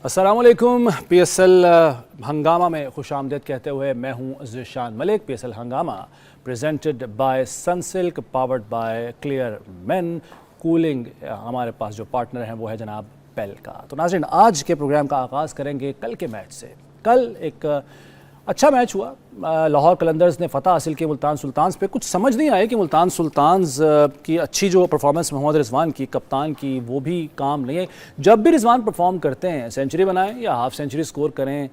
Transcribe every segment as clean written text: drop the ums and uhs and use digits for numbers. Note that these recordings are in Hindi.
अस्सलामुअलैकुम। PSL हंगामा में खुशामदीद कहते हुए मैं हूं ज़ीशान मलिक। PSL हंगामा presented by Sunsilk, powered by clear main cooling. हमारे पास जो पार्टनर हैं वो है जनाब पेल का। तो नाज़रीन, आज के प्रोग्राम का आगाज़ करेंगे कल के मैच से। कल एक अच्छा मैच हुआ। लाहौर कलंदर्स ने फ़तह हासिल की मुल्तान सुल्तान्स पे। कुछ समझ नहीं आया कि मुल्तान सुल्तान्स की अच्छी जो परफॉर्मेंस मोहम्मद रिजवान की, कप्तान की, वो भी काम नहीं है। जब भी रिजवान परफॉर्म करते हैं, सेंचुरी बनाएं या हाफ सेंचुरी स्कोर करें,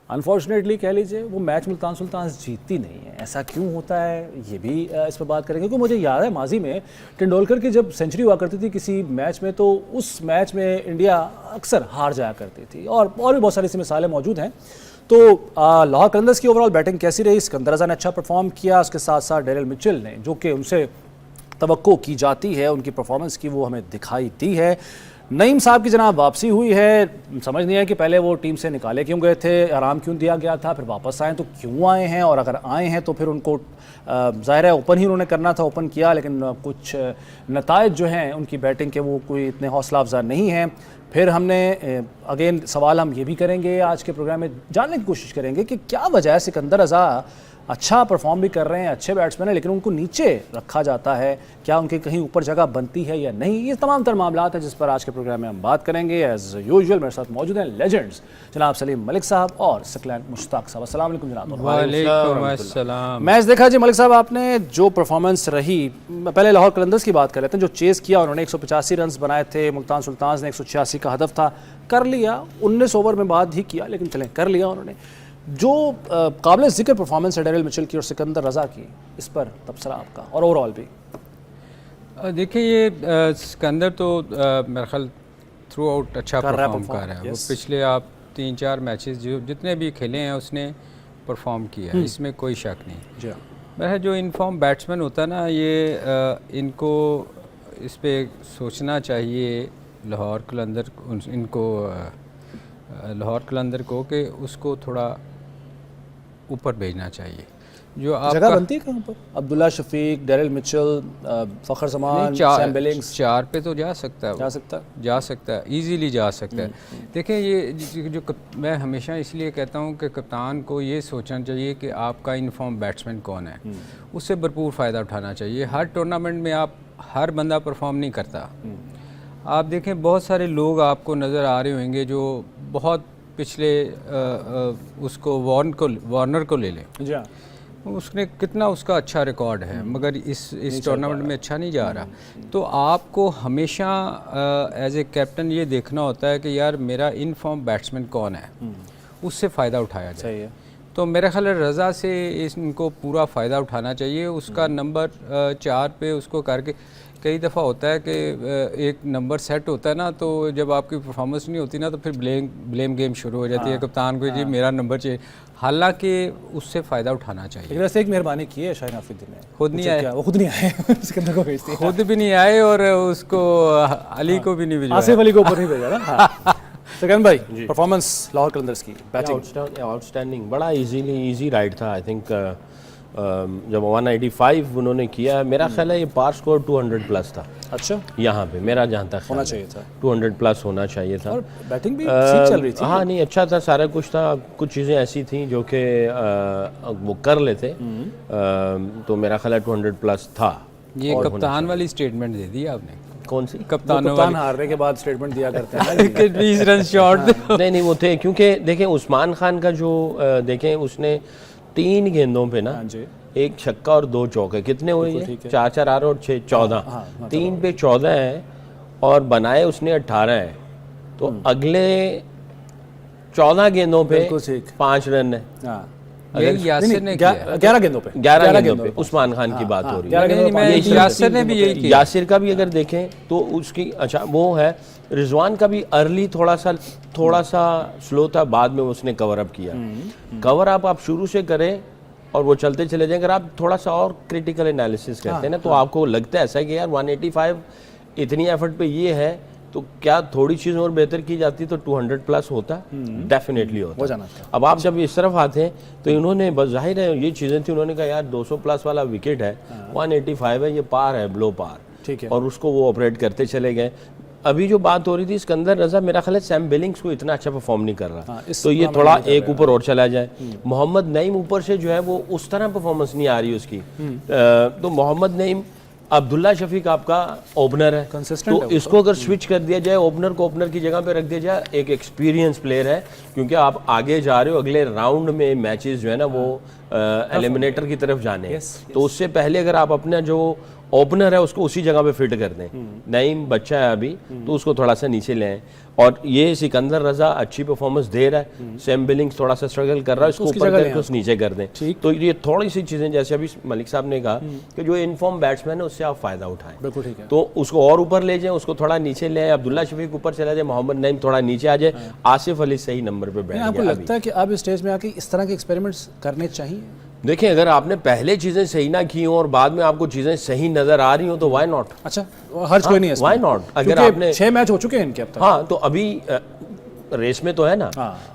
अनफॉर्चुनेटली कह लीजिए वो मैच मुल्तान सुल्तान्स जीतती नहीं है। ऐसा क्यों होता है ये भी इस पर बात करेंगे। क्योंकि मुझे याद है माजी में तेंदुलकर की जब सेंचुरी हुआ करती थी किसी मैच में, तो उस मैच में इंडिया अक्सर हार जाया करती थी। और भी बहुत सारी ऐसी मिसालें मौजूद हैं। तो लाहौर कलंदर्स की ओवरऑल बैटिंग कैसी रही? सिकंदर रज़ा ने अच्छा परफॉर्म किया, उसके साथ साथ डेरिल मिचेल ने, जो कि उनसे तवक्को की जाती है उनकी परफॉर्मेंस की, वो हमें दिखाई दी है। नईम साहब की जनाब वापसी हुई है। समझ नहीं है कि पहले वो टीम से निकाले क्यों गए थे, आराम क्यों दिया गया था, फिर वापस आए तो क्यों आए हैं, और अगर आए हैं तो फिर उनको ज़ाहिर है ओपन ही उन्होंने करना था, ओपन किया, लेकिन कुछ नताइज जो हैं उनकी बैटिंग के वो कोई इतने हौसला अफजा नहीं हैं। फिर हमने अगेन सवाल हम ये भी करेंगे आज के प्रोग्राम में, जानने की कोशिश करेंगे कि क्या वजह है सिकंदर रज़ा अच्छा परफॉर्म भी कर रहे हैं, अच्छे बैट्समैन हैं, लेकिन उनको नीचे रखा जाता है। क्या उनके कहीं ऊपर जगह बनती है या नहीं? ये तमाम तर मामलात हैं जिस पर आज के प्रोग्राम में हम बात करेंगे। एज़ यूजुअल मेरे साथ मौजूद हैं लेजेंड्स जनाब सलीम मलिक साहब और सकलैन मुश्ताक साहब। अस्सलाम वालेकुम जनाब। वालेकुम अस्सलाम। मैच देखा जी मलिक साहब आपने? जो परफॉर्मेंस रही, पहले लाहौर कलंदर्स की बात कर लेते हैं। जो चेज़ किया उन्होंने 185 रन बनाए थे, मुल्तान सुल्तान्स ने 186 का हदफ था, कर लिया। 19 ओवर में बाद ही किया, लेकिन चलें कर लिया उन्होंने। जो काबिल ज़िक्र परफॉर्मेंस है डेरिल मिचेल की और सिकंदर रज़ा की, इस पर तबसरा आपका और ओवरऑल भी। देखिए ये सिकंदर तो मेरे ख्याल थ्रू आउट अच्छा परफॉर्म कर रहा है। वो पिछले आप 3-4 मैचेस जो जितने भी खेले हैं उसने परफॉर्म किया है, इसमें कोई शक नहीं। जी वह जो इनफॉर्म बैट्समैन होता है ना, ये इनको इस पर सोचना चाहिए लाहौर कलंदर को कि उसको थोड़ा ऊपर भेजना चाहिए। जो जगह बनती है कहाँ पर? अब्दुल्ला शफीक, डेरिल मिचेल, फ़खर ज़मान, सैम बिलिंग्स, 4 पे तो जा सकता है, जा सकता है, इजीली जा सकता है। देखिए ये जो मैं हमेशा इसलिए कहता हूँ कि कप्तान को ये सोचना चाहिए कि आपका इनफॉर्म बैट्समैन कौन है, उससे भरपूर फ़ायदा उठाना चाहिए। हर टूर्नामेंट में आप हर बंदा परफॉर्म नहीं करता। आप देखें बहुत सारे लोग आपको नज़र आ रहे होंगे जो बहुत पिछले उसको वार्नर को ले लें, उसने कितना उसका अच्छा रिकॉर्ड है, मगर इस टूर्नामेंट में अच्छा नहीं जा रहा। तो आपको हमेशा एज ए कैप्टन ये देखना होता है कि यार मेरा इनफॉर्म बैट्समैन कौन है, उससे फ़ायदा उठाया जाए। तो मेरा ख्याल है रज़ा से इनको पूरा फ़ायदा उठाना चाहिए। उसका नंबर 4 पे उसको करके, कई दफ़ा होता है कि एक नंबर सेट होता है ना, तो जब आपकी परफॉर्मेंस नहीं होती ना तो फिर ब्लेम गेम शुरू हो जाती है कप्तान को, जी मेरा नंबर चाहिए। हालांकि उससे फ़ायदा उठाना चाहिए। लेकिन वैसे एक मेहरबानी की है शाहीन आफरीदी ने, खुद नहीं आए, वो खुद नहीं आए सिकंदर को भेजते, खुद भी नहीं आए और उसको अली को भी नहीं भेजा, आसिफ अली को ऊपर नहीं भेजा ना। सिकंदर भाई, परफॉर्मेंस लाहौर कलंदर्स की बैटिंग आउटस्टैंडिंग, बड़ा इजी राइड था। आई थिंक जब 185 उन्होंने किया, मेरा ख्याल है ये पार स्कोर 200 प्लस था। अच्छा, यहाँ पे मेरा जहाँ तक होना चाहिए था, 200 प्लस होना चाहिए था। और बैटिंग भी ठीक चल रही थी। हाँ नहीं, अच्छा था, सारा कुछ था। कुछ चीज़ें ऐसी थी जो कि वो कर लेते, तो मेरा ख्याल है 200 प्लस था। ये कप्तान वाली स्टेटमेंट दे दी आपने। कौन सी? कप्तान हारने के बाद स्टेटमेंट दिया करते हैं ना कि 20 रन शॉर्ट। नहीं वो थे, क्योंकि देखें उस्मान खान का जो देखें उसने 3 गेंदों पे ना, एक छक्का और 2 चौके, कितने हुए ये? 4 आर और 6 14, 3 पे 14 है और बनाए उसने 18 है। तो अगले 14 गेंदों पे 5 रन है। यासिर ने 11 गेंदों पे, 11 गेंदों पे उस्मान खान की बात हो रही है। यासिर ने भी यही किया। यासिर का भी अगर देखें तो उसकी अच्छा वो है। रिजवान का भी अर्ली थोड़ा सा स्लो था, बाद में उसने कवर अप किया। कवर अप आप शुरू से करें और वो चलते चले जाएं। अगर आप थोड़ा सा और क्रिटिकल एनालिसिस करते हैं ना, तो आपको लगता है ऐसा है कि यार 185 इतनी एफर्ट पे ये है, तो क्या थोड़ी चीज़ और बेहतर की जाती तो 200 प्लस होता, डेफिनेटली होता। अब आप जब इस तरफ आते हैं तो इन्होंने बस जाहिर है ये चीज़ें थी, उन्होंने कहा यार 200 प्लस वाला विकेट है, 185 है, ये पार है, ब्लो पार, ठीक है, और उसको वो ऑपरेट करते चले गए। अभी जो बात हो रही थी सिकंदर रजा, मेरा ख्याल है सैम बिलिंग्स को इतना अच्छा परफॉर्म नहीं कर रहा, तो ये थोड़ा एक ऊपर और चला जाए। मोहम्मद नईम ऊपर से जो है वो उस तरह परफॉर्मेंस नहीं आ रही उसकी, तो मोहम्मद नईम, अब्दुल्ला शफीक आपका ओपनर है, तो इसको अगर स्विच कर दिया जाए, ओपनर को ओपनर की जगह पे रख दिया जाए, एक एक्सपीरियंस प्लेयर है, क्योंकि आप आगे जा रहे हो, अगले राउंड में मैचेस जो है ना वो एलिमिनेटर की तरफ जाने हैं, तो उससे पहले अगर आप अपना जो ओपनर है उसको उसी जगह पे फिट कर दें। नईम बच्चा है अभी, तो उसको थोड़ा सा नीचे ले आएं, और ये सिकंदर रजा अच्छी परफॉर्मेंस दे रहा है, सैम बिलिंग्स थोड़ा सा स्ट्रगल कर रहा है, उसको ऊपर करके उस नीचे कर दें। तो ये थोड़ी सी चीजें, जैसे अभी मलिक साहब ने कहा कि जो इनफॉर्म बैट्समैन है उससे आप फायदा उठाएं, बिल्कुल ठीक है, तो उसको और ऊपर ले जाएं, उसको थोड़ा नीचे ले आए, अब्दुल्ला शफीक ऊपर चला जाए, मोहम्मद नईम थोड़ा नीचे आ जाए, आसिफ अली सही नंबर पे बैठ गया। आपको लगता है कि अब इस स्टेज में आके इस तरह के एक्सपेरिमेंट्स करने चाहिए? देखिए, अगर आपने पहले चीजें सही ना की हो और बाद में आपको चीजें सही नजर आ रही हो तो व्हाई नॉट। अच्छा, हर्ज कोई नहीं है, व्हाई नॉट। अगर आपने 6 मैच हो चुके हैं इनके अब तक, हाँ, तो अभी रेस में तो है ना,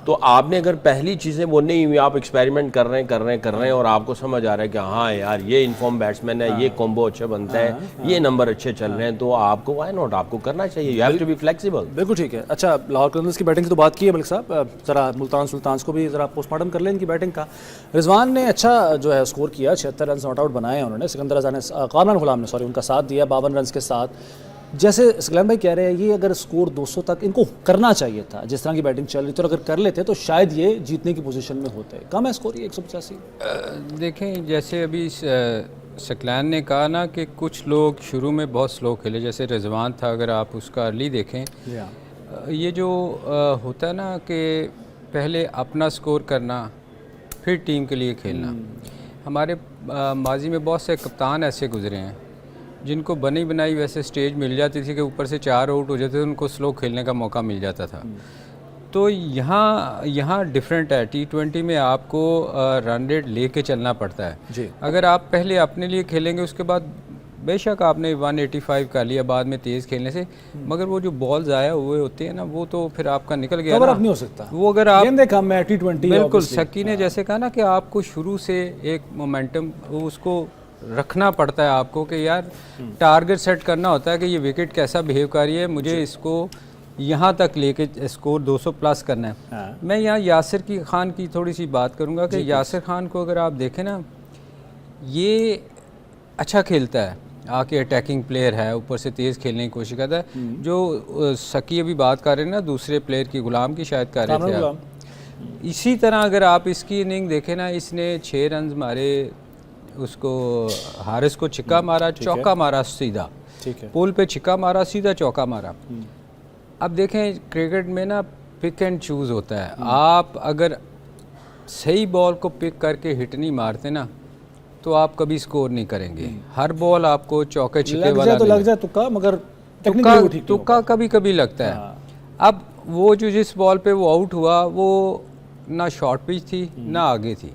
तो आपने अगर पहली चीजें वो नहीं हुई, आप एक्सपेरिमेंट कर रहे हैं और आपको समझ आ रहा है कि हाँ यार ये इनफॉर्म बैट्समैन है, ये कॉम्बो अच्छा बनता है, ये नंबर अच्छे चल रहे हैं, तो आपको व्हाई नॉट, आपको करना चाहिए, you have to be flexible. बिल्कुल ठीक है। अच्छा, लाहौर कलंदर्स की बैटिंग की तो बात की है मलिक साहब, जरा मुल्तान सुल्तान्स को भी जरा पोस्टमार्टम कर लें इनकी बैटिंग का। रिजवान ने अच्छा जो है स्कोर किया, 76 रन नॉट आउट बनाए उन्होंने, सिकंदर रजा ने, कामरान गुलाम ने सॉरी उनका साथ दिया 52 रन के साथ। जैसे सकलैन भाई कह रहे हैं, ये अगर स्कोर 200 तक इनको करना चाहिए था, जिस तरह की बैटिंग चल रही थी, और अगर कर लेते तो शायद ये जीतने की पोजीशन में होते। कम है स्कोर ये 185। देखें, जैसे अभी सकलैन ने कहा ना कि कुछ लोग शुरू में बहुत स्लो खेले, जैसे रिजवान था, अगर आप उसका अर्ली देखें, ये जो होता है ना कि पहले अपना स्कोर करना फिर टीम के लिए खेलना। हमारे माजी में बहुत से कप्तान ऐसे गुजरे हैं जिनको बनी बनाई वैसे स्टेज मिल जाती थी कि ऊपर से 4 आउट हो जाते थे, उनको स्लो खेलने का मौका मिल जाता था। तो यहाँ डिफरेंट है, T20 में आपको रन रेट लेके चलना पड़ता है जी। अगर आप पहले अपने लिए खेलेंगे, उसके बाद बेशक आपने 185 कर लिया बाद में तेज़ खेलने से, मगर वो जो बॉल ज़ाया हुए होते हैं ना, वो तो फिर आपका निकल गया ना, नहीं हो सकता वो। अगर आप कम है T20, बिल्कुल सकी ने जैसे कहा ना कि आपको शुरू से एक मोमेंटम उसको रखना पड़ता है आपको, कि यार टारगेट सेट करना होता है कि ये विकेट कैसा बिहेव कर रही है, मुझे इसको यहाँ तक लेके स्कोर 200 प्लस करना है। मैं यहाँ यासिर खान की थोड़ी सी बात करूँगा कि यासिर खान को अगर आप देखें ना, ये अच्छा खेलता है, आके अटैकिंग प्लेयर है, ऊपर से तेज़ खेलने की कोशिश करता है। जो सकी अभी बात कर रहे हैं ना, दूसरे प्लेयर की, गुलाम की शायद कर रहे थे आप, इसी तरह अगर आप इसकी इनिंग देखें ना, इसने 6 रन मारे, उसको हारिस को छिक्का मारा, चौका मारा सीधा, ठीक है, पोल पे छिक्का मारा, सीधा चौका मारा। अब देखें, क्रिकेट में ना पिक एंड चूज़ होता है, आप अगर सही बॉल को पिक करके हिट नहीं मारते ना, तो आप कभी स्कोर नहीं करेंगे। हर बॉल आपको चौके छिक्के वाला तो लग जाए तुक्का, मगर तुक्का कभी कभी लगता है। अब वो जो जिस बॉल पे वो आउट हुआ, वो ना शॉर्ट पिच थी ना आगे थी,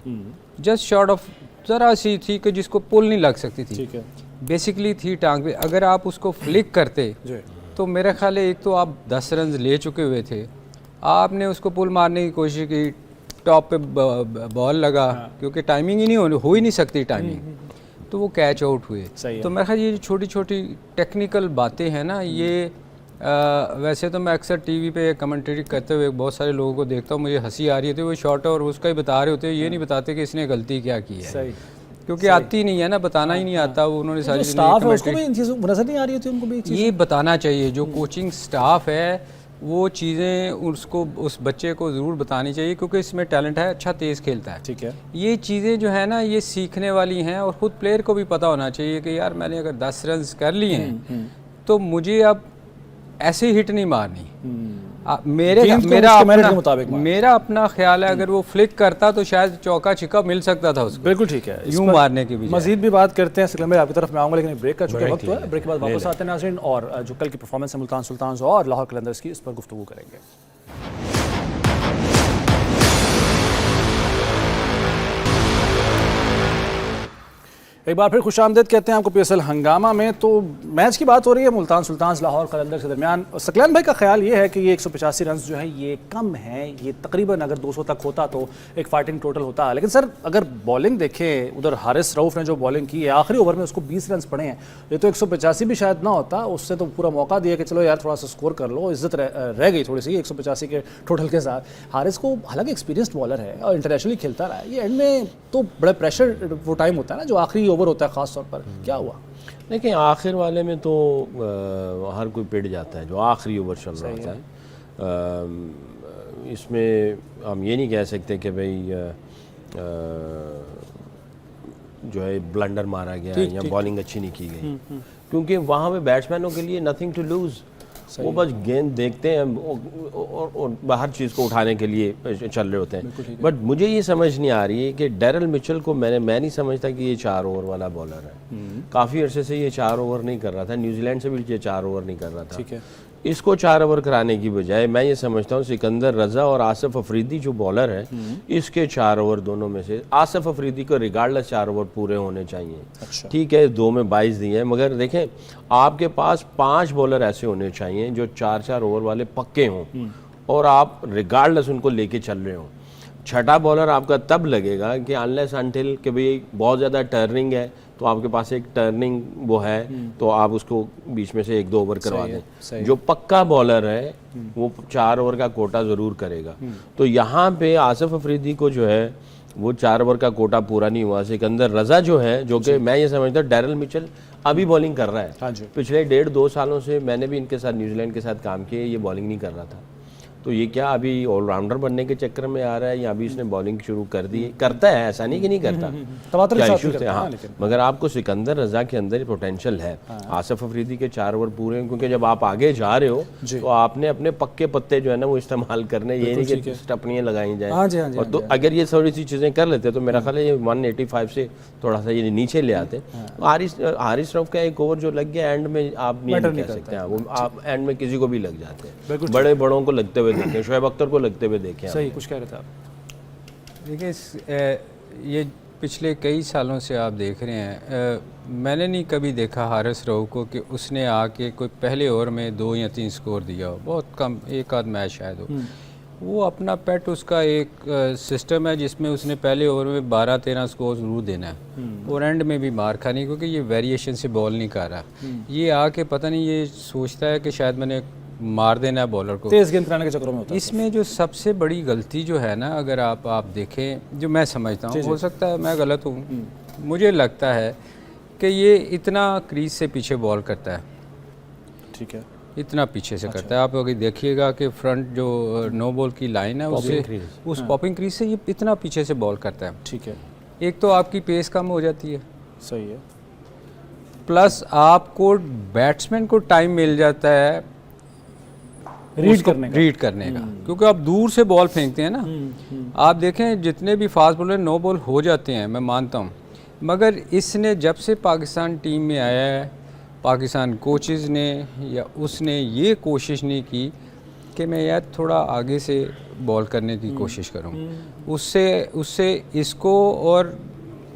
जस्ट शॉर्ट ऑफ ज़रा सी थी कि जिसको पुल नहीं लग सकती थी, बेसिकली थी टांग पे। अगर आप उसको फ्लिक करते तो मेरा ख्याल है एक तो आप 10 रन ले चुके हुए थे, आपने उसको पुल मारने की कोशिश की, टॉप पे बॉल लगा, क्योंकि टाइमिंग ही नहीं हो ही नहीं सकती टाइमिंग, तो वो कैच आउट हुए। तो मेरा ख्याल ये छोटी छोटी टेक्निकल बातें हैं ना, ये वैसे तो मैं अक्सर टीवी पे कमेंट्री करते हुए बहुत सारे लोगों को देखता हूँ, मुझे हंसी आ रही होती है, वो शॉर्ट और उसका ही बता रहे होते हैं, ये नहीं बताते कि इसने गलती क्या की है, क्योंकि आती नहीं है ना, बताना ही नहीं आता। वो उन्होंने सारी स्टाफ है उसको भी इन चीज़ों नजर नहीं आ रही होती, उनको भी ये बताना चाहिए। जो कोचिंग स्टाफ है वो चीज़ें उसको, उस बच्चे को ज़रूर बतानी चाहिए, क्योंकि इसमें टैलेंट है, अच्छा तेज़ खेलता है। ठीक है, ये चीज़ें जो है ना, ये सीखने वाली हैं, और ख़ुद प्लेयर को भी पता होना चाहिए कि यार मैंने अगर 10 रन कर लिए हैं तो मुझे अब ऐसे हिट नहीं मारनी। मेरा अपना ख्याल है, अगर वो फ्लिक करता तो शायद चौका छिक्का मिल सकता था उसको। बिल्कुल ठीक है, यूं मारने की भी मजीद भी बात करते हैं। सकलैन भाई आपकी तरफ मैं आऊँगा, लेकिन ब्रेक का चुका वक्त है, ब्रेक के बाद वापस आते हैं नाज़रीन, और जो कल की परफॉर्मेंस है मुल्तान सुल्तान्स और लाहौर कलंदर्स की, इस पर गुफ्तगू करेंगे। एक बार फिर खुशामदीद कहते हैं आपको पीएसएल हंगामा में। तो मैच की बात हो रही है मुल्तान सुल्तान्स लाहौर कलंदर के दरमियान। सकलैन भाई का ख्याल ये है कि ये 185 रन जो है ये कम है, ये तकरीबन अगर 200 तक होता तो एक फाइटिंग टोटल होता। लेकिन सर अगर बॉलिंग देखें, उधर हारिस रऊफ ने जो बॉलिंग की है आखिरी ओवर में उसको 20 रन पड़े हैं, ये तो 185 भी शायद ना होता, उससे तो पूरा मौका दिया कि चलो यार थोड़ा सा स्कोर कर लो, इज्जत रह गई थोड़ी सी 185 के टोटल के साथ। हारिस को हालांकि एक्सपीरियंस्ड बॉलर है और इंटरनेशनली खेलता रहा है, ये एंड में तो बड़ा प्रेशर वो टाइम होता है ना जो आखिरी ओवर होता है खास तौर पर, क्या हुआ? देखिए आखिर वाले में तो हर कोई पिट जाता है जो आखिरी ओवर चल रहा होता है। इसमें हम ये नहीं कह सकते कि भाई जो है ब्लंडर मारा गया या बॉलिंग अच्छी नहीं की गई, क्योंकि वहाँ पे बैट्समैनों के लिए नथिंग टू लूज़, वो बस गेंद देखते हैं और हर चीज़ को उठाने के लिए चल रहे होते हैं। बट मुझे ये समझ नहीं आ रही है कि डैरल मिचेल को मैं नहीं समझता कि ये 4 ओवर वाला बॉलर है। काफ़ी अरसे से ये 4 ओवर नहीं कर रहा था, न्यूजीलैंड से भी ये 4 ओवर नहीं कर रहा था। ठीक है, इसको 4 ओवर कराने की बजाय मैं ये समझता हूँ सिकंदर रजा और आसिफ अफरीदी जो बॉलर है, इसके 4 ओवर दोनों में से आसिफ अफरीदी को रिगार्डलेस 4 ओवर पूरे होने चाहिए। अच्छा। ठीक है 2 में 22 दिए हैं, मगर देखें आपके पास 5 बॉलर ऐसे होने चाहिए जो 4-4 ओवर वाले पक्के हों और आप रिगार्डलेस उनको लेके चल रहे हों। छठा बॉलर आपका तब लगेगा कि अनलेस अनटिल कि भाई बहुत ज़्यादा टर्निंग है तो आपके पास एक टर्निंग वो है तो आप उसको बीच में से 1-2 ओवर करवा दें। जो पक्का बॉलर है वो 4 ओवर का कोटा ज़रूर करेगा। तो यहाँ पे आसिफ अफरीदी को जो है वो 4 ओवर का कोटा पूरा नहीं हुआ। सिकंदर रजा जो है, जो कि मैं ये समझता हूँ डैरल मिचेल अभी बॉलिंग कर रहा है। हाँ जी। पिछले 1.5-2 सालों से मैंने भी इनके साथ न्यूजीलैंड के साथ काम किया, ये बॉलिंग नहीं कर रहा था। तो ये क्या अभी ऑलराउंडर बनने के चक्कर में आ रहा है या अभी इसने बॉलिंग शुरू कर दी? करता है, ऐसा नहीं कि नहीं करता, क्या इश्यूज थे। हाँ, मगर आपको सिकंदर रजा के अंदर पोटेंशियल है। आसिफ अफरीदी के 4 ओवर पूरे हैं, क्योंकि जब आप आगे जा रहे हो तो आपने अपने पक्के पत्ते जो है ना वो इस्तेमाल करने, ये नहीं कि स्टपनियाँ लगाई जाए। और तो अगर ये थोड़ी सी चीज़ें कर लेते तो मेरा ख्याल है ये 185 से थोड़ा सा ये नीचे ले आते। हारिस रऊफ का एक ओवर जो लग गया एंड में, आप नहीं कह सकते, वो आप एंड में किसी को भी लग जाते हैं, बड़े बड़ों को लगते हुए देखे, शोएब अख्तर को लगते हुए देखे। सही कुछ कह रहे थे आप। देखिए ये पिछले कई सालों से आप देख रहे हैं, मैंने नहीं कभी देखा हारिस रऊफ को कि उसने आके कोई पहले ओवर में 2 या 3 स्कोर दिया हो, बहुत कम, एक आध मैच शायद हो। वो अपना पेट, उसका एक सिस्टम है जिसमें उसने पहले ओवर में 12-13 स्कोर ज़रूर देना है और एंड में भी मार खानी, क्योंकि ये वेरिएशन से बॉल नहीं कर रहा। ये आके पता नहीं ये सोचता है कि शायद मैंने मार देना है बॉलर को, तेज गेंद कराने के चक्करों में होता है। इसमें जो सबसे बड़ी गलती जो है ना, अगर आप देखें, जो मैं समझता हूँ, हो सकता है मैं गलत हूँ, मुझे लगता है कि ये इतना क्रीज से पीछे बॉल करता है। ठीक है, इतना पीछे से करता है। आप अगर देखिएगा कि फ्रंट जो नो बॉल की लाइन है उससे, उस पॉपिंग क्रीज से ये इतना पीछे से बॉल करता है। ठीक है, एक तो आपकी पेस कम हो जाती है, सही है, प्लस आपको बैट्समैन को टाइम मिल जाता है रीड करने का, क्योंकि आप दूर से बॉल फेंकते हैं ना। आप देखें जितने भी फास्ट बॉलर नो बॉल हो जाते हैं, मैं मानता हूँ, मगर इसने जब से पाकिस्तान टीम में आया है, पाकिस्तान कोचेज़ ने या उसने ये कोशिश नहीं की कि मैं यार थोड़ा आगे से बॉल करने की कोशिश करूँ। उससे इसको, और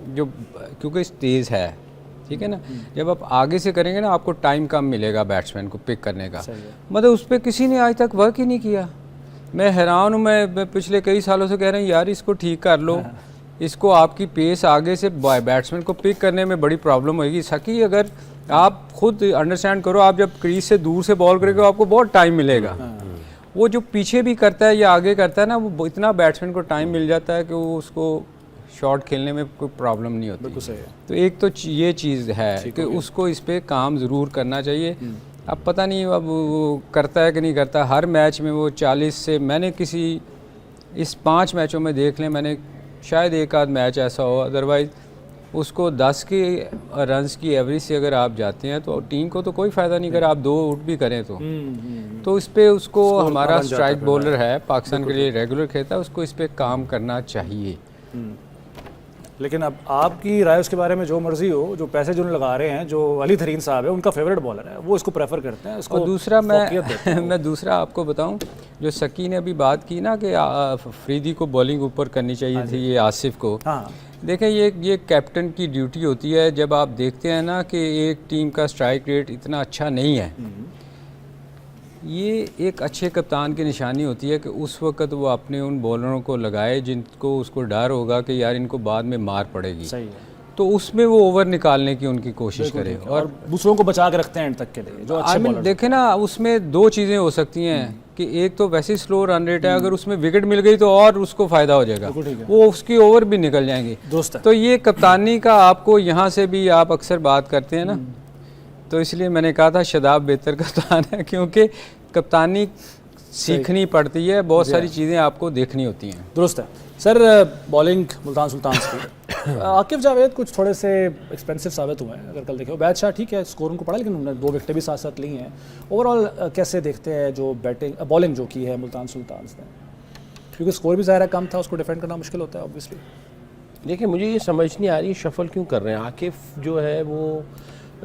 जो क्योंकि तेज़ है, ठीक है ना, जब आप आगे से करेंगे ना आपको टाइम कम मिलेगा बैट्समैन को पिक करने का। मतलब उस पर किसी ने आज तक वर्क ही नहीं किया। मैं हैरान हूँ, मैं पिछले कई सालों से कह रहा हूँ यार इसको ठीक कर लो, इसको आपकी पेस आगे से बैट्समैन को पिक करने में बड़ी प्रॉब्लम होगी। सकी अगर आप खुद अंडरस्टैंड करो, आप जब क्रीज से दूर से बॉल करेंगे आपको बहुत टाइम मिलेगा। वो जो पीछे भी करता है या आगे करता है ना, वो इतना बैट्समैन को टाइम मिल जाता है कि वो उसको शॉट खेलने में कोई प्रॉब्लम नहीं होती। बिल्कुल सही है। तो एक तो ये चीज़ है कि उसको इस पे काम ज़रूर करना चाहिए। अब पता नहीं अब वो करता है कि नहीं करता। हर मैच में वो 40 से, मैंने किसी इस 5 मैचों में देख लें, मैंने शायद एक आध मैच ऐसा हो, अदरवाइज़ उसको 10 के रन्स की एवरेज से अगर आप जाते हैं तो टीम को तो कोई फ़ायदा नहीं। अगर आप 2 आउट भी करें तो इस पर उसको, हमारा स्ट्राइक बॉलर है पाकिस्तान के लिए रेगुलर खेलता है, उसको इस पर काम करना चाहिए। लेकिन अब आपकी राय उसके बारे में जो मर्जी हो, जो पैसे जो लगा रहे हैं, जो अली तरीन साहब है उनका फेवरेट बॉलर है, वो इसको प्रेफर करते हैं। इसको और दूसरा मैं दूसरा आपको बताऊं, जो सकी ने अभी बात की ना कि अफरीदी को बॉलिंग ऊपर करनी चाहिए थी, ये आसिफ को। हाँ, देखें ये कैप्टन की ड्यूटी होती है। जब आप देखते हैं ना कि एक टीम का स्ट्राइक रेट इतना अच्छा नहीं है, ये एक अच्छे कप्तान की निशानी होती है कि उस वक्त वो अपने उन बॉलरों को लगाए जिनको उसको डर होगा कि यार इनको बाद में मार पड़ेगी। सही है। तो उसमें वो ओवर निकालने की उनकी कोशिश करे और दूसरों को बचा के रखते हैं एंड तक के लिए, जो अच्छे बॉलर। देखें ना, उसमें दो चीज़ें हो सकती हैं कि एक तो वैसे ही स्लो रन रेट है, अगर उसमें विकेट मिल गई तो और उसको फ़ायदा हो जाएगा, वो उसकी ओवर भी निकल जाएंगे दोस्त। तो ये कप्तानी का आपको यहाँ से भी आप अक्सर बात करते हैं ना, तो इसलिए मैंने कहा था शादाब बेहतर कप्तान है, क्योंकि कप्तानी सीखनी पड़ती है, बहुत सारी चीज़ें आपको देखनी होती हैं। दुरुस्त है सर। बॉलिंग मुल्तान सुल्तान की आकिब जावेद कुछ थोड़े से एक्सपेंसिव साबित हुए हैं। अगर कल देखे बादशाह ठीक है, स्कोर उनको पड़ा, लेकिन उन्होंने 2 विकेटें भी साथ साथ ली हैं। ओवरऑल कैसे देखते हैं जो बॉलिंग जो की है मुल्तान सुल्तान ने, क्योंकि स्कोर भी ज़ाहिर कम था, उसको डिफेंड करना मुश्किल होता है ऑब्वियसली। देखिए, मुझे ये समझ नहीं आ रही शफल क्यों कर रहे हैं। आकिफ जो है वो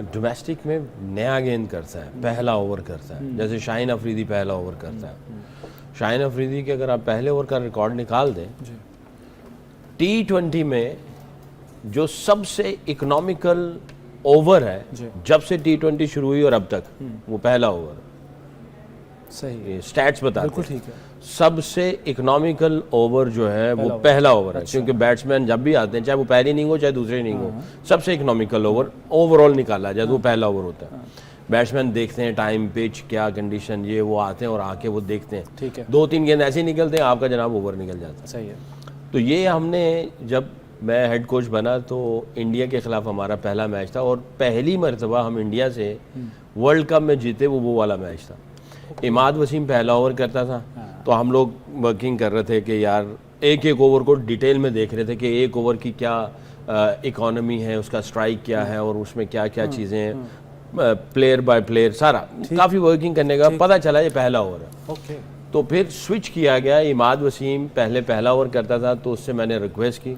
डोमेस्टिक में नया गेंद करता है, पहला ओवर करता है, जैसे शाहीन अफरीदी पहला ओवर करता है। शाहीन अफरीदी के अगर आप पहले ओवर का रिकॉर्ड निकाल दें, T20 में जो सबसे इकोनॉमिकल ओवर है जब से T20 शुरू हुई और अब तक, वो पहला ओवर। सही स्टैट्स बताते बिल्कुल ठीक है। सबसे इकोनॉमिकल ओवर जो है वो पहला ओवर है, क्योंकि बैट्समैन जब भी आते हैं, चाहे वो पहली इनिंग हो चाहे दूसरी इनिंग हो, सबसे इकोनॉमिकल ओवर ओवरऑल निकाला जाए तो वो पहला ओवर होता है। बैट्समैन देखते हैं टाइम, पिच, क्या कंडीशन, ये वो आते हैं और आके वो देखते हैं। ठीक है। 2-3 गेंद ऐसे निकलते हैं, आपका जनाब ओवर निकल जाता है। सही है। तो ये हमने, जब मैं हेड कोच बना तो इंडिया के खिलाफ हमारा पहला मैच था और पहली मरतबा हम इंडिया से वर्ल्ड कप में जीते, वो वाला मैच था। इमाद वसीम पहला ओवर करता था, तो हम लोग वर्किंग कर रहे थे कि यार एक एक ओवर को डिटेल में देख रहे थे कि एक ओवर की क्या इकोनॉमी है, उसका स्ट्राइक क्या है और उसमें क्या क्या चीज़ें हैं, प्लेयर बाय प्लेयर सारा काफ़ी वर्किंग करने का पता चला ये पहला ओवर है। ओके। तो फिर स्विच किया गया। इमाद वसीम पहले पहला ओवर करता था, तो उससे मैंने रिक्वेस्ट की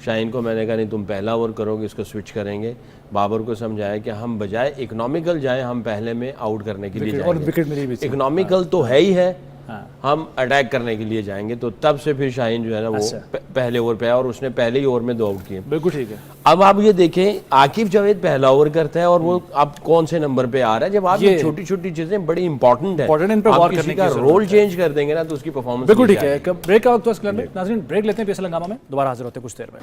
शाहीन को, मैंने कहा नहीं तुम पहला ओवर करोगे, इसको स्विच करेंगे। बाबर को समझाया कि हम बजाय इकोनॉमिकल जाएं, हम पहले में आउट करने के लिए जाएंगे, और विकेट मिली भी। इकोनॉमिकल तो है ही है, हम अटैक करने के लिए जाएंगे। तो तब से फिर शाहीन जो है ना वो पहले ओवर पे आया और उसने पहले ही ओवर में 2 आउट किए। बिल्कुल ठीक है। अब आप ये देखें, आकिब जावेद पहला ओवर करता है और वो अब कौन से नंबर पे आ रहा है। जब आप ये छोटी छोटी चीजें बड़ी इंपॉर्टेंट है, आप किसी का रोल चेंज कर देंगे ना तो उसकी परफॉर्मेंस बिल्कुल ठीक है। ब्रेक का वक्त तो इसके नाज़रीन ब्रेक लेते हैं, पीएसएल हंगामा में दोबारा हाजिर होते हैं कुछ देर में।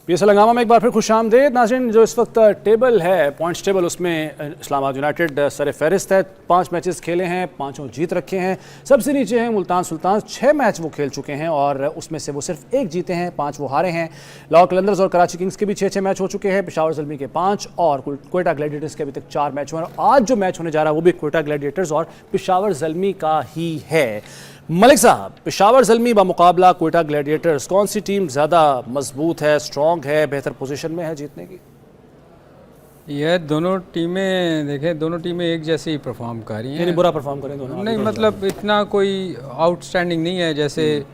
पीएसएल हंगामा में एक बार फिर खुशामदीद नाज़रीन। जो इस वक्त टेबल है, पॉइंट्स टेबल, उसमें इस्लामाबाद यूनाइटेड सर फहरिस्त है। 5 मैचेस खेले हैं, 5 जीत रखे हैं। सबसे नीचे हैं मुल्तान सुल्तान, 6 मैच वो खेल चुके हैं और उसमें से वो सिर्फ 1 जीते हैं, 5 वो हारे हैं। लाहौर कलंदर्स और कराची किंग्स के भी 6-6 मैच हो चुके हैं, पेशावर ज़ल्मी के 5 और क्वेटा ग्लैडिएटर्स के अभी तक 4 मैच हुए हैं। आज जो मैच होने जा रहा है वो भी क्वेटा ग्लैडिएटर्स और पेशावर ज़ल्मी का ही है। मलिक साहब, पेशावर ज़ल्मी बामुकाबला क्वेटा ग्लैडिएटर्स, कौन सी टीम ज़्यादा मजबूत है, स्ट्रॉन्ग है, बेहतर पोजीशन में है जीतने की? ये दोनों टीमें देखें, दोनों टीमें एक जैसे ही परफॉर्म कर रही हैं। यानी बुरा परफॉर्म करें दोनों? नहीं, मतलब इतना कोई आउटस्टैंडिंग नहीं है। जैसे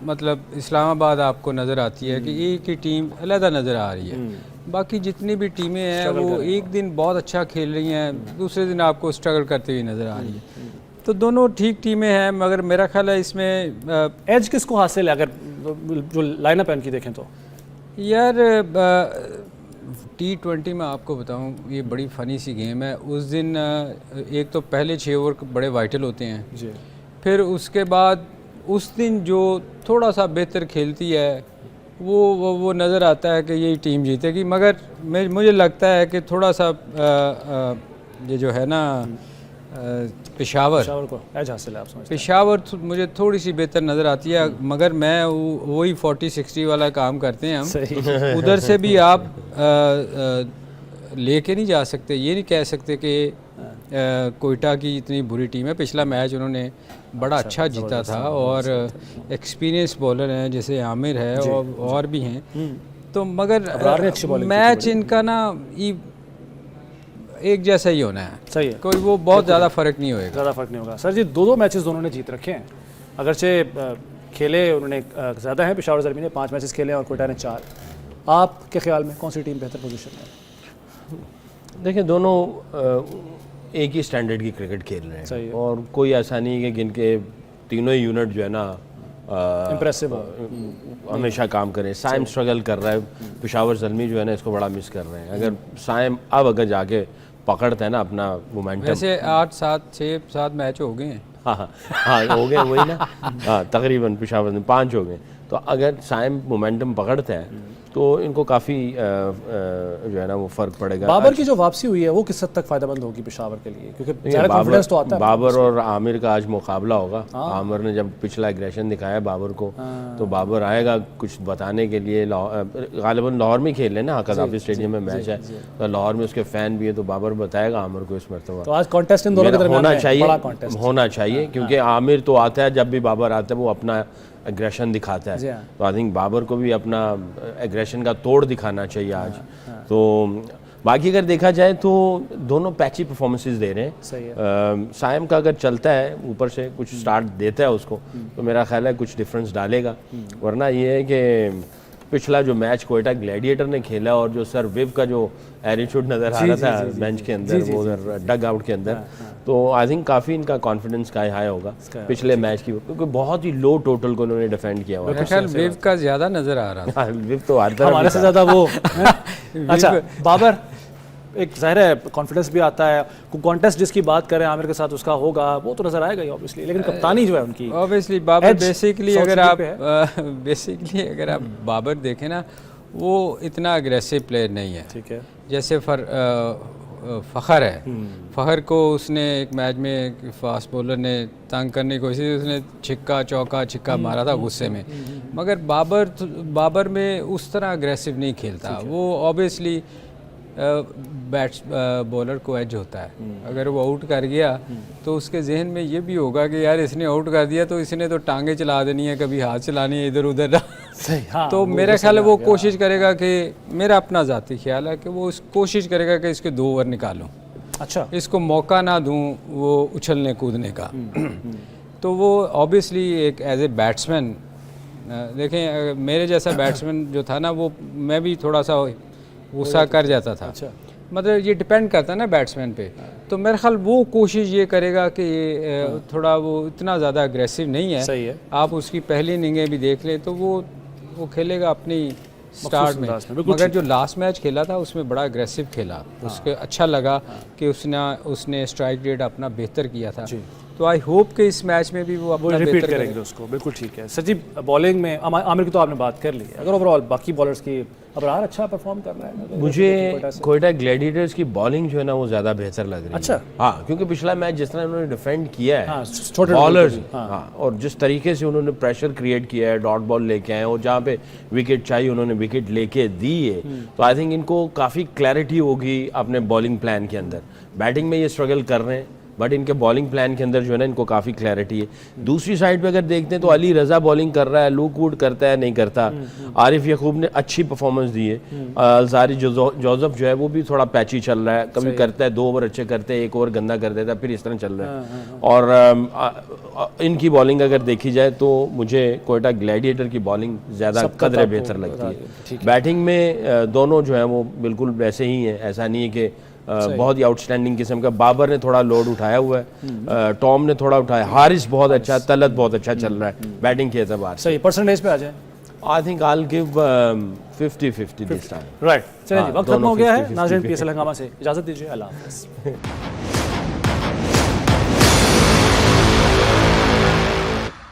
मतलब इस्लामाबाद आपको नज़र आती है कि एक ही टीम अलहदा नज़र आ रही है, बाकी जितनी भी टीमें हैं वो एक दिन बहुत अच्छा खेल रही हैं, दूसरे दिन आपको स्ट्रगल करते हुए नज़र आ रही है। तो दोनों ठीक टीमें हैं, मगर मेरा ख्याल है इसमें एज किसको हासिल है अगर जो लाइनअप है इनकी देखें तो? यार T20 में आपको बताऊं, ये बड़ी फ़नी सी गेम है। उस दिन एक तो पहले 6 ओवर बड़े वाइटल होते हैं जी, फिर उसके बाद उस दिन जो थोड़ा सा बेहतर खेलती है वो नज़र आता है कि यही टीम जीतेगी। मगर मुझे लगता है कि थोड़ा सा ये जो है ना पेशावर को एज हासिल है, आप समझते हैं? पेशावर मुझे थोड़ी सी बेहतर नज़र आती है, मगर मैं वही 40-60 वाला काम करते हैं हम। उधर से भी आप लेके नहीं जा सकते, ये नहीं कह सकते कि कोयटा की इतनी बुरी टीम है। पिछला मैच उन्होंने बड़ा अच्छा जीता था और एक्सपीरियंस बॉलर हैं जैसे आमिर है और भी हैं। तो मगर मैच इनका ना एक जैसा ही होना है। सही है, कोई वो बहुत ज़्यादा फ़र्क नहीं होएगा। ज़्यादा फर्क नहीं होगा। सर जी, दो मैचेस दोनों ने जीत रखे हैं, अगरचे खेले उन्होंने ज़्यादा हैं, पेशावर ज़ल्मी ने 5 मैचेस खेले और कोयटा ने 4। आपके ख्याल में कौन सी टीम बेहतर पोजीशन में? देखिए दोनों एक ही स्टैंडर्ड की क्रिकेट खेल रहे सही हैं है। और कोई ऐसा नहीं है कि जिनके तीनों ही यूनिट जो है ना इम्प्रेसिव हमेशा काम करें। साइम स्ट्रगल कर रहा है, पेशावर ज़ल्मी जो है ना इसको बड़ा मिस कर रहे हैं। अगर साइम अब अगर जाके पकड़ता है ना अपना मोमेंटम, वैसे 8, 7, 6, 7 मैच हो गए हैं। हाँ हो गए वही ना, हाँ तकरीबन पेशावर में 5 हो गए। तो अगर साइम मोमेंटम पकड़ता है तो इनको काफ़ी जो है ना वो फ़र्क पड़ेगा। बाबर की जो वापसी हुई है वो किस हद तक फ़ायदेमंद होगी पेशावर के लिए, क्योंकि ज़्यादा कॉन्फिडेंस तो आता है। बाबर और आमिर का आज मुकाबला होगा। आमिर ने जब पिछला एग्रेशन दिखाया बाबर को, तो बाबर आएगा कुछ बताने के लिए। गालिबन लाहौर में खेल रहे ना, कज़ाफ़ी स्टेडियम में मैच है, तो लाहौर में उसके फ़ैन भी है, तो बाबर बताएगा आमिर को इस मरतबा। तो आज कॉन्टेस्ट इन दोनों के दरमियान होना चाहिए क्योंकि आमिर तो आता है, जब भी बाबर आता है वो अपना एग्रेशन दिखाता है। तो आई थिंक बाबर को भी अपना एग्रेशन का तोड़ दिखाना चाहिए आज। तो बाकी अगर देखा जाए तो दोनों पैची परफॉर्मेंसेस दे रहे हैं। सही है। साइम का अगर चलता है ऊपर से कुछ स्टार्ट देता है उसको, तो मेरा ख्याल है कुछ डिफरेंस डालेगा। वरना ये है कि पिछला जो मैच कोयटा ग्लैडिएटर ने खेला और जो सर विव का जो एटीट्यूड नज़र आ रहा था बेंच के अंदर, वो उधर डग आउट के अंदर, तो आई थिंक काफ़ी इनका कॉन्फिडेंस का हाई होगा पिछले मैच की, क्योंकि बहुत ही लो टोटल को उन्होंने डिफेंड किया हुआ है। विव का ज़्यादा नज़र आ रहा था। विव तो हमारे से ज़्यादा वो अच्छा बाबर, एक ज़ाहिर है कॉन्फिडेंस भी आता है। कॉन्टेस्ट जिसकी बात करें आमिर के साथ उसका होगा, वो तो नज़र आएगा ही ऑब्वियसली, लेकिन कप्तानी जो है उनकी ऑब्वियसली बाबर बेसिकली अगर आप बाबर देखें ना, वो इतना अग्रेसिव प्लेयर नहीं है। ठीक है। जैसे फ़खर है, फ़खर को उसने एक मैच में फास्ट बॉलर ने तंग करने की कोशिश, उसने छिक्का मारा था गुस्से में। मगर बाबर में उस तरह अग्रेसिव नहीं खेलता वो। ऑब्वियसली बॉलर को एज होता है, अगर वो आउट कर गया तो उसके जहन में ये भी होगा कि यार इसने आउट कर दिया तो इसने तो टांगे चला देनी है, कभी हाथ चलानी है इधर उधर। हाँ, तो मेरा ख्याल है वो कोशिश करेगा कि, मेरा अपना ज़ाती ख्याल है कि वो कोशिश करेगा कि इसके 2 ओवर निकालूं। अच्छा, इसको मौका ना दूं वो उछलने कूदने का। तो वो ऑब्वियसली एक एज ए बैट्समैन, देखें मेरे जैसा बैट्समैन जो था ना, वो मैं भी थोड़ा सा गुस्सा कर जाता था। अच्छा। मतलब ये डिपेंड करता है ना बैट्समैन पे। तो मेरे ख्याल वो कोशिश ये करेगा कि थोड़ा वो इतना ज़्यादा अग्रेसिव नहीं है। सही है। आप उसकी पहली इनिंगें भी देख लें तो वो खेलेगा अपनी स्टार्ट में। मगर जो लास्ट मैच खेला था उसमें बड़ा अग्रेसिव खेला। उसके अच्छा लगा कि उसने स्ट्राइक रेट अपना बेहतर किया था। तो आई होप कि इस मैच में भी वो अपना रिपीट करेंगे उसको। बिल्कुल ठीक है। सचिव, बॉलिंग में आमिर की तो आपने बात कर ली है, अगर ओवरऑल बाकी बॉलर्स की अबरार अच्छा परफॉर्म कर रहा है। मुझे कोयटा ग्लैडिएटर्स की बॉलिंग जो है ना वो ज़्यादा बेहतर लग रही है। अच्छा। हाँ, क्योंकि पिछला मैच जिस तरह उन्होंने डिफेंड किया है, हाँ, छोटे बॉलर्स, हाँ, और जिस तरीके से उन्होंने प्रेशर क्रिएट किया है, डॉट बॉल लेके आए और जहाँ पे विकेट चाहिए उन्होंने विकेट लेके दी है, तो आई थिंक इनको काफ़ी क्लैरिटी होगी अपने बॉलिंग प्लान के अंदर। बैटिंग में ये स्ट्रगल कर रहे हैं, बट इनके बॉलिंग प्लान के अंदर जो है ना इनको काफ़ी क्लैरिटी है। दूसरी साइड पे अगर देखते हैं तो अली रज़ा बॉलिंग कर रहा है, लूक वुड करता है नहीं करता। आरिफ यकूब ने अच्छी परफॉर्मेंस दी है। अलजारी जोसेफ जो है वो भी थोड़ा पैची चल रहा है, कभी करता है 2 ओवर अच्छे करते हैं, 1 ओवर गंदा कर देता है, फिर इस तरह चल रहा है। और इनकी बॉलिंग अगर देखी जाए तो मुझे कोयटा ग्लैडिएटर की बॉलिंग ज़्यादा कदरे बेहतर लगती है। बैटिंग में दोनों जो है वो बिल्कुल वैसे ही हैं, ऐसा नहीं है कि बहुत ही आउटस्टैंडिंग किस्म का। बाबर ने थोड़ा लोड उठाया हुआ है, टॉम ने थोड़ा उठाया, हारिस बहुत अच्छा, तलत बहुत अच्छा चल रहा है बैटिंग के एतबार से। सही परसेंटेज पे आ जाए, I think I will give 50-50 this time. Right. चलिए जी, वक्त खत्म हो गया है। नाज़रीन, PSL हंगामा से इजाज़त दीजिए। अल्लाह हाफ़िज़।